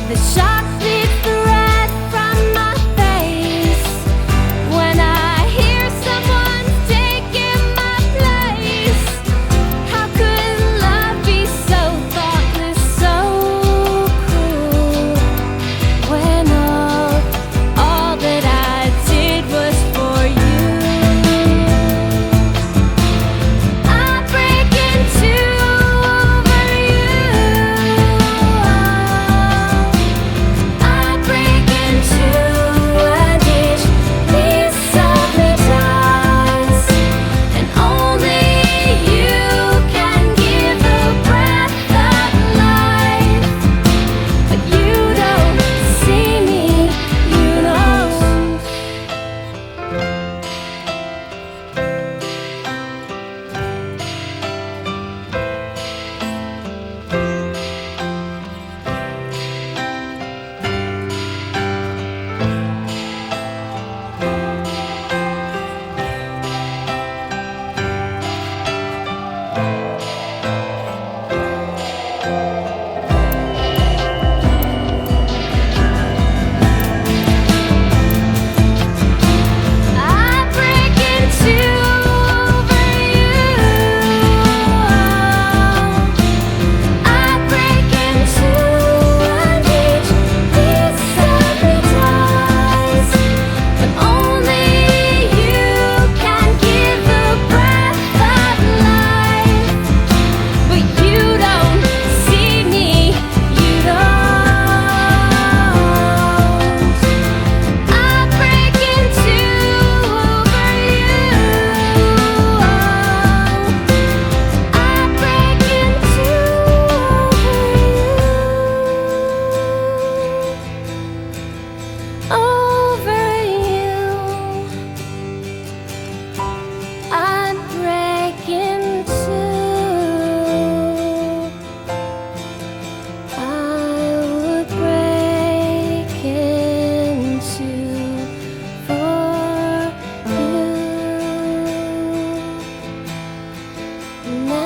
The shock leaves the red from my face when I hear someone's taking my place. How could love be so thoughtless, so cruel, when all that I did was for you? I break into over you. I break into and each piece of me dies, and only you can give the breath of life. But you don't see me, you don't. I break into over you. I break into and each piece of me dies, but only you can give the breath of life. But you don't see me, you don't. I break into over you. I break into over you. I break into. I would break into for you. Now